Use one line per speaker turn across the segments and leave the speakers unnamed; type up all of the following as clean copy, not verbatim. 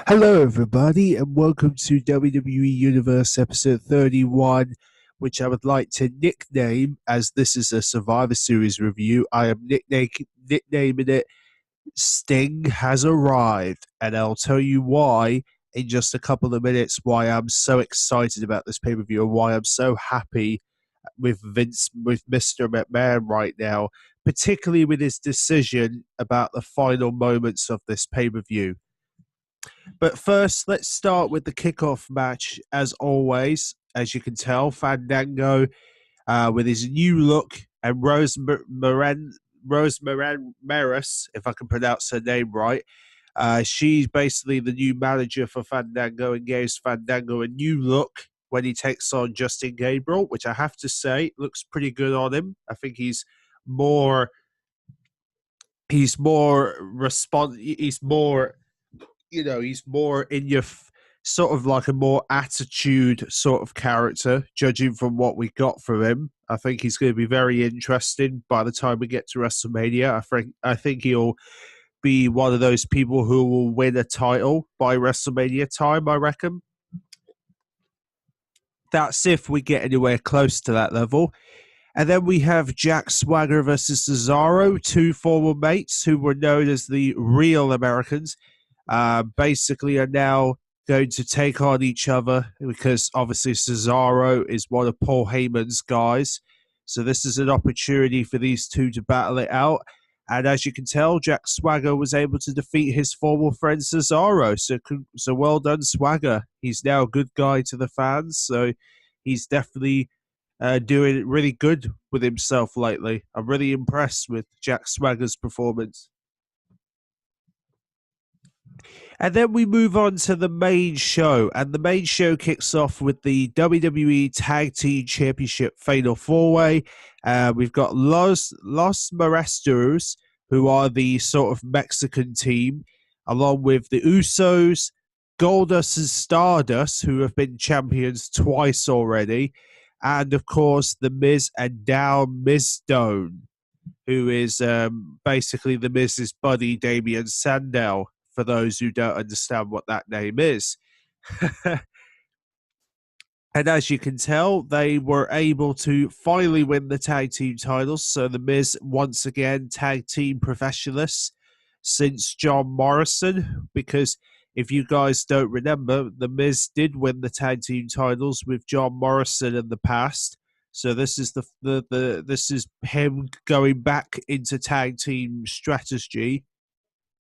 Hello, everybody, and welcome to WWE Universe episode 31, which I would like to nickname, as this is a Survivor Series review, I am nicknaming it Sting Has Arrived. And I'll tell you why in just a couple of minutes, why I'm so excited about this pay per view and why I'm so happy with Mr. McMahon right now, particularly with his decision about the final moments of this pay per view. But first, let's start with the kickoff match. As always, as you can tell, Fandango with his new look and Rose Maris, if I can pronounce her name right. She's basically the new manager for Fandango and gives Fandango a new look when he takes on Justin Gabriel, which I have to say looks pretty good on him. I think he's more he's more he's more in your sort of like a more attitude sort of character, judging from what we got from him. I think he's going to be very interesting by the time we get to WrestleMania. I think he'll be one of those people who will win a title by WrestleMania time, I reckon. That's if we get anywhere close to that level. And then we have Jack Swagger versus Cesaro, two former mates who were known as the Real Americans. Basically are now going to take on each other because obviously Cesaro is one of Paul Heyman's guys. So this is an opportunity for these two to battle it out. And as you can tell, Jack Swagger was able to defeat his former friend Cesaro. So well done, Swagger. He's now a good guy to the fans. So he's definitely doing really good with himself lately. I'm really impressed with Jack Swagger's performance. And then we move on to the main show. And the main show kicks off with the WWE Tag Team Championship Fatal 4-Way. We've got Los Maestros, who are the sort of Mexican team, along with the Usos, Goldust and Stardust, who have been champions twice already. And, of course, The Miz and Down Mizdone, who is basically The Miz's buddy, Damian Sandow, for those who don't understand what that name is. And as you can tell, they were able to finally win the tag team titles. So The Miz, once again, tag team professionalists since John Morrison, because if you guys don't remember, The Miz did win the tag team titles with John Morrison in the past. So this is this is him going back into tag team strategy,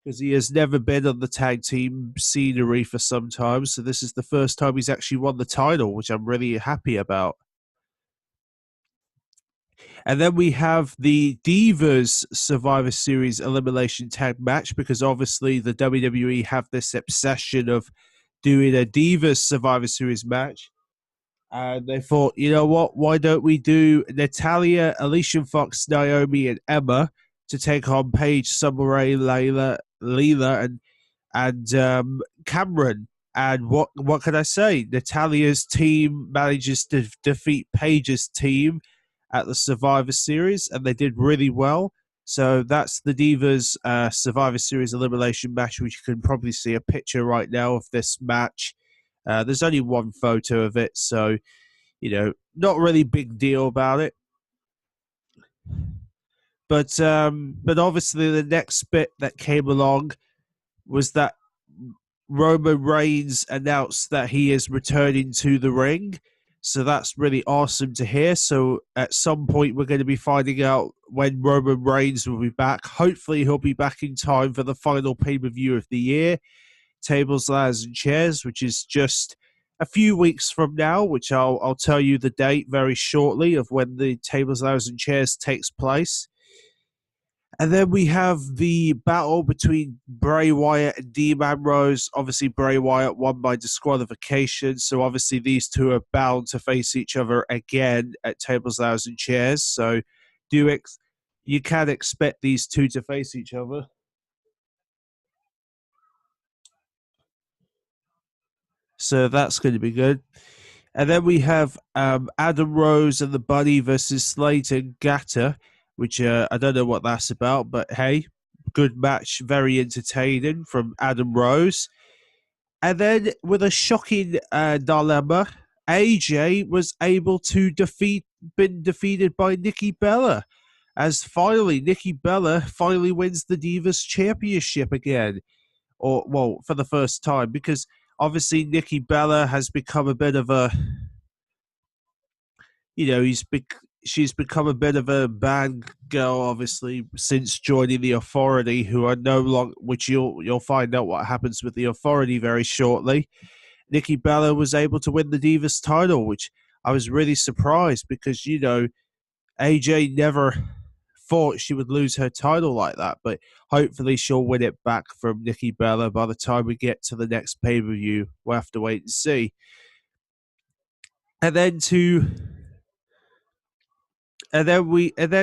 because he has never been on the tag team scenery for some time. So this is the first time he's actually won the title, which I'm really happy about. And then we have the Divas Survivor Series elimination tag match, because obviously the WWE have this obsession of doing a Divas Survivor Series match. And they thought, you know what, why don't we do Natalya, Alicia Fox, Naomi, and Emma to take on Paige, Summer Rae, Leela, and Cameron. And what can I say? Natalya's team manages to defeat Paige's team at the Survivor Series, and they did really well. So that's the Divas Survivor Series elimination match, which you can probably see a picture right now of this match. There's only one photo of it, so, not really big deal about it. But obviously the next bit that came along was that Roman Reigns announced that he is returning to the ring. So that's really awesome to hear. So at some point, we're going to be finding out when Roman Reigns will be back. Hopefully, he'll be back in time for the final pay-per-view of the year, Tables, Ladders, and Chairs, which is just a few weeks from now, which I'll tell you the date very shortly of when the Tables, Ladders, and Chairs takes place. And then we have the battle between Bray Wyatt and Dean Ambrose. Obviously, Bray Wyatt won by disqualification, so obviously these two are bound to face each other again at Tables, Ladders, and Chairs. So you can expect these two to face each other. So that's going to be good. And then we have Adam Rose and the Bunny versus Slayton Gata, which I don't know what that's about, but hey, good match, very entertaining from Adam Rose. And then, with a shocking dilemma, AJ was able to been defeated by Nikki Bella, as finally Nikki Bella finally wins the Divas Championship again, or well, for the first time, because obviously Nikki Bella has become a bit of a, she's become a bit of a bad girl, obviously, since joining the Authority, who are no longer, which you'll find out what happens with the Authority very shortly. Nikki Bella was able to win the Divas title, which I was really surprised because, AJ never thought she would lose her title like that, but hopefully she'll win it back from Nikki Bella by the time we get to the next pay-per-view. We'll have to wait and see. And then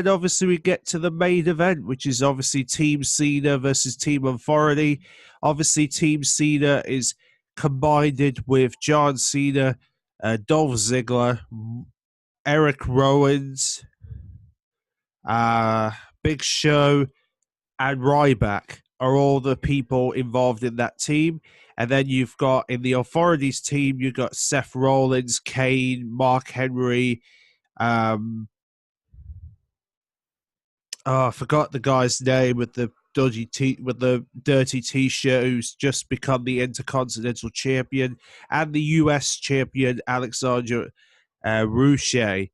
obviously we get to the main event, which is obviously Team Cena versus Team Authority. Obviously, Team Cena is combined with John Cena, Dolph Ziggler, Eric Rowan's, Big Show, and Ryback are all the people involved in that team. And then you've got in the Authorities team, you've got Seth Rollins, Kane, Mark Henry, I forgot the guy's name with the dirty t-shirt, who's just become the Intercontinental Champion, and the US Champion Alexander Ruche.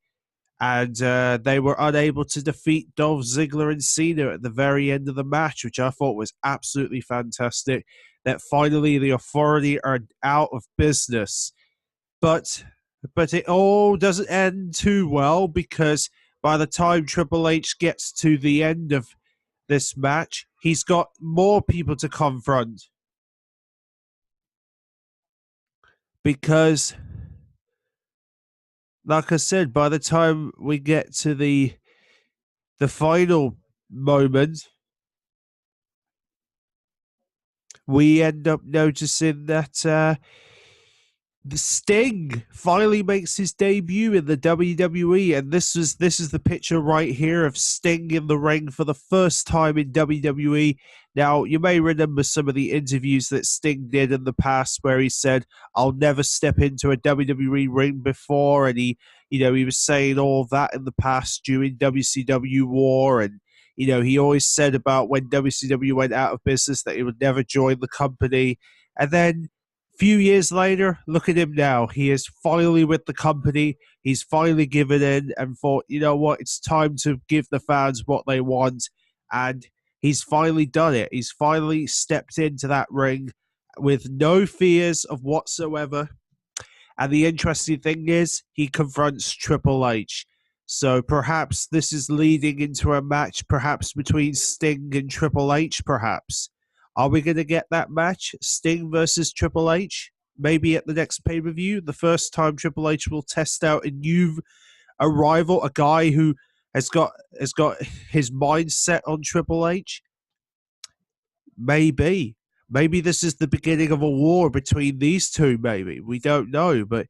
And they were unable to defeat Dolph Ziggler and Cena at the very end of the match, which I thought was absolutely fantastic. That finally the Authority are out of business. But it all doesn't end too well, because by the time Triple H gets to the end of this match, he's got more people to confront. Because, like I said, by the time we get to the final moment, we end up noticing that the Sting finally makes his debut in the WWE, and this is the picture right here of Sting in the ring for the first time in WWE. Now, you may remember some of the interviews that Sting did in the past where he said, "I'll never step into a WWE ring before," and he was saying all that in the past during WCW War, and he always said about when WCW went out of business that he would never join the company, and then few years later, look at him now. He is finally with the company. He's finally given in and thought, you know what, it's time to give the fans what they want. And he's finally done it. He's finally stepped into that ring with no fears of whatsoever. And the interesting thing is, he confronts Triple H. So perhaps this is leading into a match, perhaps between Sting and Triple H, perhaps. Are we going to get that match, Sting versus Triple H? Maybe at the next pay-per-view, the first time Triple H will test out a new rival, a guy who has got his mindset on Triple H. Maybe this is the beginning of a war between these two. Maybe we don't know, but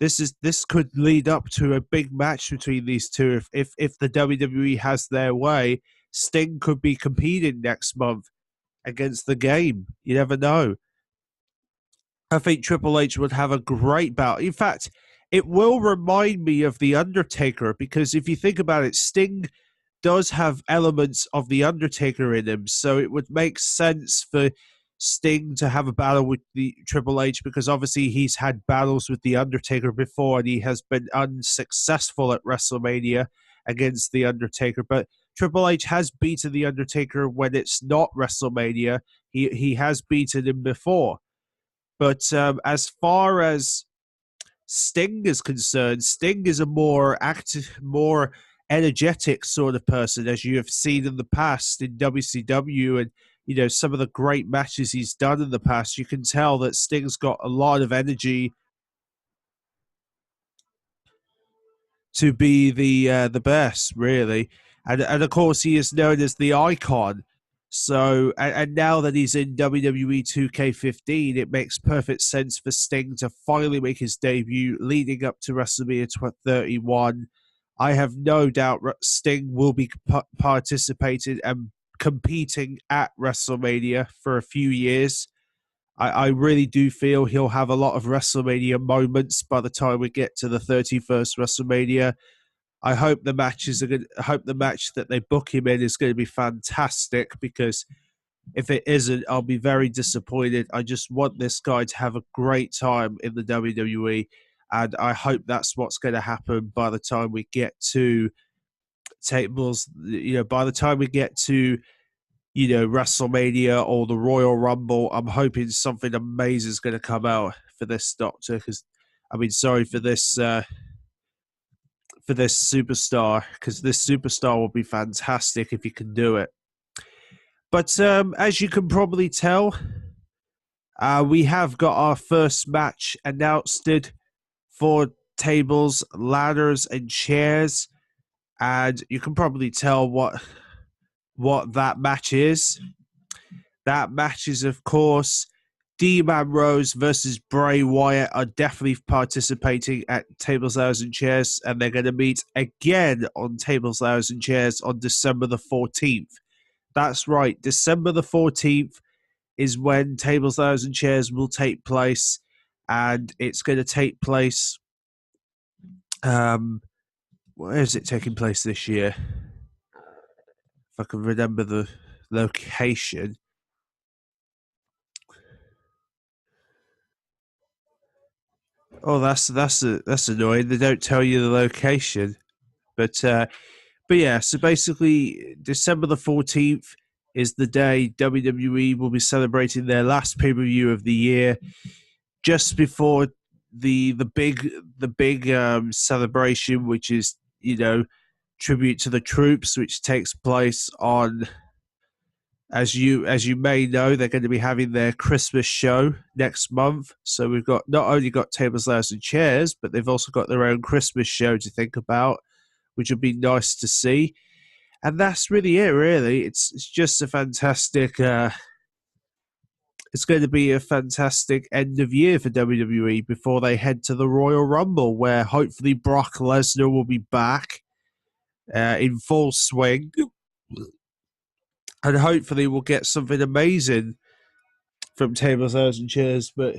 this could lead up to a big match between these two. If the WWE has their way, Sting could be competing next month against the Game. You never know. I think Triple H would have a great bout. In fact, it will remind me of The Undertaker, because if you think about it, Sting does have elements of The Undertaker in him, so it would make sense for Sting to have a battle with the Triple H, because obviously he's had battles with The Undertaker before and he has been unsuccessful at WrestleMania against The Undertaker. But Triple H has beaten The Undertaker when it's not WrestleMania. He has beaten him before. But as far as Sting is concerned, Sting is a more active, more energetic sort of person, as you have seen in the past in WCW, and some of the great matches he's done in the past. You can tell that Sting's got a lot of energy to be the best, really, and of course he is known as the Icon. So, and now that he's in WWE 2K15, it makes perfect sense for Sting to finally make his debut leading up to WrestleMania 31. I have no doubt Sting will be participating and competing at WrestleMania for a few years. I really do feel he'll have a lot of WrestleMania moments by the time we get to the 31st WrestleMania. I hope the matches are good. I hope the match that they book him in is going to be fantastic, because if it isn't, I'll be very disappointed. I just want this guy to have a great time in the WWE, and I hope that's what's going to happen by the time we get to tables. By the time we get to WrestleMania or the Royal Rumble, I'm hoping something amazing is going to come out for this Doctor. Sorry, for this superstar, because this superstar will be fantastic if he can do it. But as you can probably tell, we have got our first match announced for tables, ladders, and chairs, and you can probably tell what that match is. That match is, of course, Dean Ambrose versus Bray Wyatt are definitely participating at Tables, Ladders, and Chairs, and they're going to meet again on Tables, Ladders, and Chairs on December the 14th. That's right, December the 14th is when Tables, Ladders, and Chairs will take place, and it's going to take place. Where is it taking place this year? If I can remember the location. Oh, that's annoying. They don't tell you the location, but yeah. So basically, December the 14th is the day WWE will be celebrating their last pay-per-view of the year, just before the big celebration, which is tribute to the troops, which takes place on. As you may know, they're going to be having their Christmas show next month. So we've got not only got Tables, Ladders, and Chairs, but they've also got their own Christmas show to think about, which will be nice to see. And that's really it. Really, it's just a fantastic. It's going to be a fantastic end of year for WWE before they head to the Royal Rumble, where hopefully Brock Lesnar will be back in full swing. And hopefully we'll get something amazing from Tables, Ladders, and Chairs. But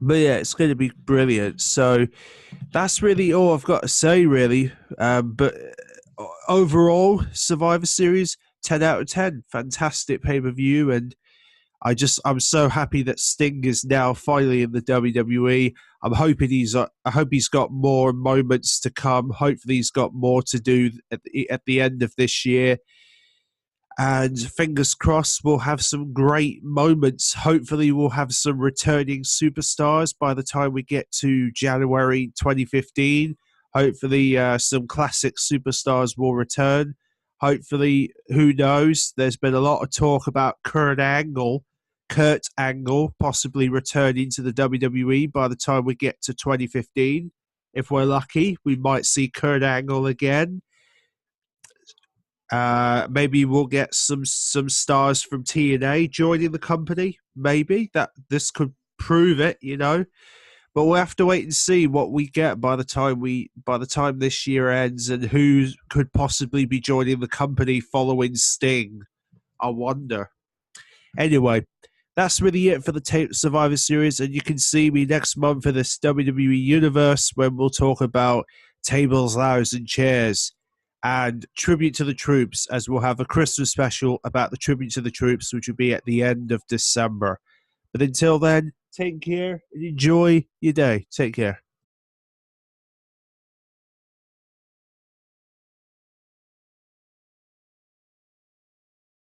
yeah, it's going to be brilliant. So that's really all I've got to say, really. But overall, Survivor Series, 10 out of 10. Fantastic pay-per-view. And I'm so happy that Sting is now finally in the WWE. I hope he's got more moments to come. Hopefully he's got more to do at the end of this year. And fingers crossed, we'll have some great moments. Hopefully we'll have some returning superstars by the time we get to January 2015. Hopefully some classic superstars will return. Hopefully, who knows? There's been a lot of talk about Kurt Angle possibly returning to the WWE by the time we get to 2015. If we're lucky, we might see Kurt Angle again. Maybe we'll get some stars from TNA joining the company. Maybe that this could prove it, But we'll have to wait and see what we get by the time this year ends, and who could possibly be joining the company following Sting. I wonder. Anyway, that's really it for the Survivor Series, and you can see me next month for this WWE Universe when we'll talk about Tables, Ladders, and Chairs and Tribute to the Troops, as we'll have a Christmas special about the Tribute to the Troops, which will be at the end of December. But until then, take care and enjoy your day. Take care.